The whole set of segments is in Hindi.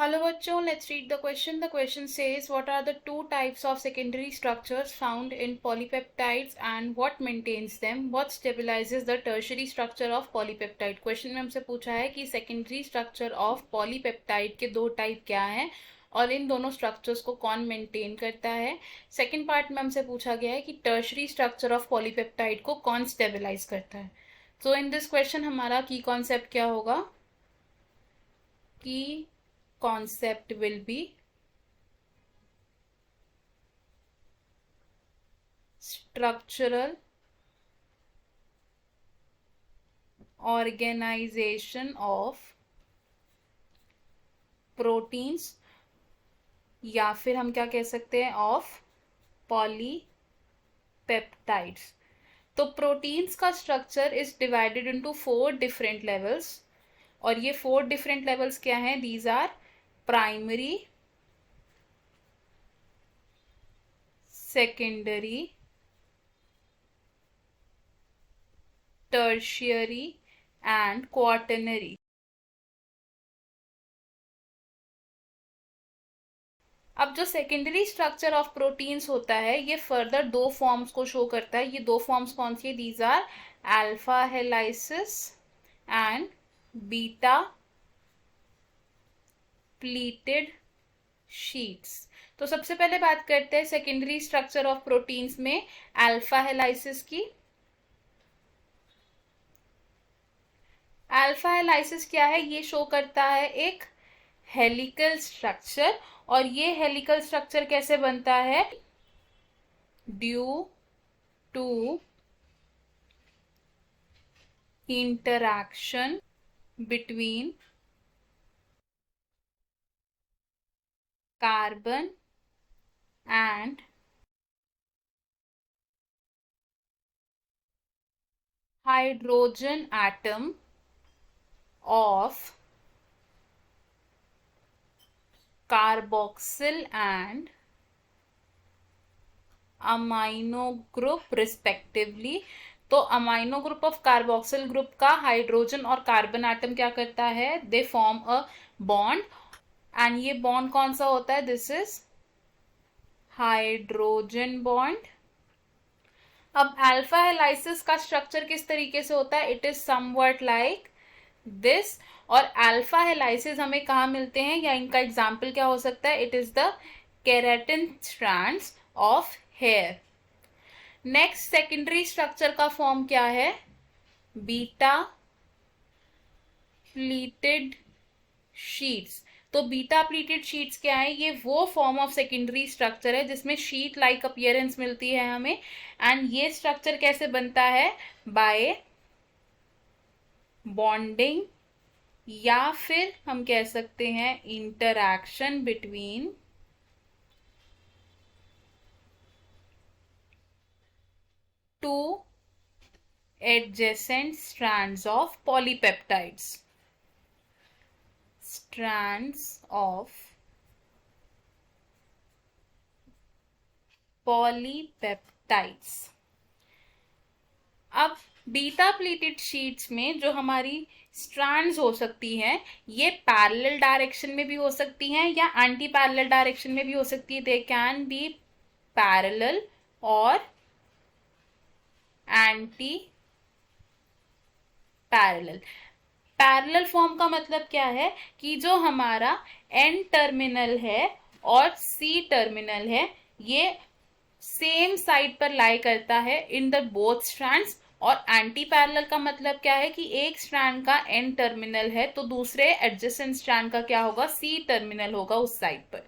Hello bachcho, let's read the question. The question says, what are the two types of secondary structures found in polypeptides and what maintains them? What stabilizes the tertiary structure of polypeptide? Question में हमसे पूछा है कि सेकेंडरी स्ट्रक्चर ऑफ पॉलीपेप्टाइड के दो टाइप क्या हैं और इन दोनों स्ट्रक्चर्स को कौन मेंटेन करता है. सेकेंड पार्ट में हमसे पूछा गया है कि टर्शरी स्ट्रक्चर ऑफ पॉलीपेप्टाइड को कौन स्टेबलाइज करता है. सो इन दिस क्वेश्चन हमारा की कॉन्सेप्ट क्या होगा? की concept will be structural organization of proteins या फिर हम क्या कह सकते हैं ऑफ पॉलीपेप्टाइड्स. तो प्रोटीन्स का structure is divided into 4 different levels और ये 4 डिफरेंट लेवल्स क्या हैं? These are primary, secondary, tertiary and quaternary. अब जो सेकेंडरी स्ट्रक्चर ऑफ प्रोटीन्स होता है ये फर्दर दो फॉर्म्स को शो करता है. ये दो फॉर्म्स कौन सी है? These are alpha helices and beta pleated sheets. तो सबसे पहले बात करते हैं सेकेंडरी स्ट्रक्चर ऑफ प्रोटीन्स में अल्फा हेलाइसिस की. अल्फा हेलाइसिस क्या है? ये शो करता है एक हेलिकल स्ट्रक्चर और ये हेलिकल स्ट्रक्चर कैसे बनता है? Due to interaction between carbon and hydrogen atom of carboxyl and amino group respectively. तो amino group of carboxyl group का हाइड्रोजन और कार्बन एटम क्या करता है? They form a bond and ये बॉन्ड कौन सा होता है? This is hydrogen bond. अब अल्फा हेलाइसिस का स्ट्रक्चर किस तरीके से होता है? It is somewhat like this. और अल्फा हेलाइसिस हमें कहाँ मिलते हैं या इनका एग्जाम्पल क्या हो सकता है? It is the keratin strands of hair. Next secondary structure का फॉर्म क्या है? Beta pleated sheets. तो बीटा प्लीटेड शीट्स क्या है? ये वो फॉर्म ऑफ सेकेंडरी स्ट्रक्चर है जिसमें शीट लाइक अपीयरेंस मिलती है हमें. एंड ये स्ट्रक्चर कैसे बनता है? बाय बॉन्डिंग या फिर हम कह सकते हैं interaction between two adjacent strands of polypeptides. strands of polypeptides. अब बीटा प्लीटेड शीट्स में जो हमारी स्ट्रैंड्स हो सकती हैं ये पैरेलल डायरेक्शन में भी हो सकती हैं या एंटी पैरेलल डायरेक्शन में भी हो सकती है. दे कैन बी पैरेलल और एंटी पैरेलल. पैरेलल फॉर्म का मतलब क्या है? कि जो हमारा एन टर्मिनल है और सी टर्मिनल है ये सेम साइड पर लाई करता है इन द बोथ स्ट्रैंड्स. और एंटी पैरेलल का मतलब क्या है? कि एक स्ट्रैंड का एन टर्मिनल है तो दूसरे एडजेसेंट स्ट्रैंड का क्या होगा? सी टर्मिनल होगा उस साइड पर.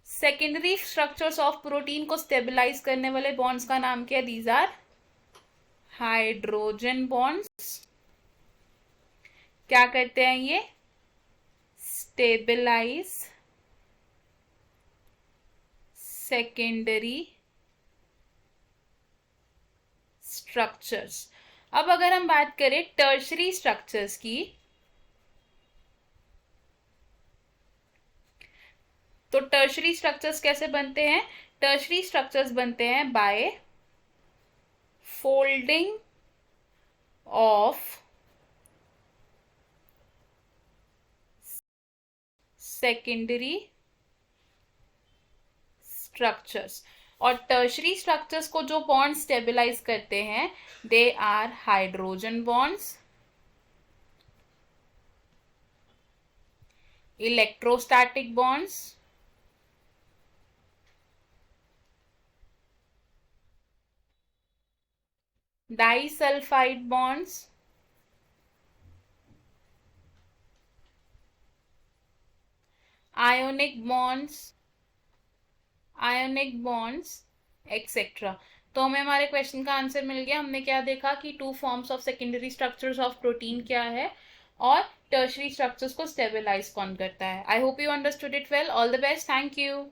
सेकेंडरी स्ट्रक्चर्स ऑफ प्रोटीन को स्टेबलाइज करने वाले बॉन्ड्स का नाम क्या है? These are hydrogen bonds. क्या करते हैं ये? Stabilise secondary structures. अब अगर हम बात करें टर्शरी स्ट्रक्चर्स की तो टर्शरी स्ट्रक्चर्स कैसे बनते हैं? टर्शरी स्ट्रक्चर्स बनते हैं by folding of secondary structures. और टर्शरी स्ट्रक्चर्स को जो बॉन्ड स्टेबलाइज करते हैं, they are hydrogen bonds, electrostatic bonds, disulphide bonds, ionic bonds etcetera. तो हमें हमारे क्वेश्चन का आंसर मिल गया। हमने क्या देखा कि two forms of secondary structures of protein क्या है और टर्शरी स्ट्रक्चर्स को स्टेबलाइज कौन करता है। I hope you understood it well. All the best. Thank you.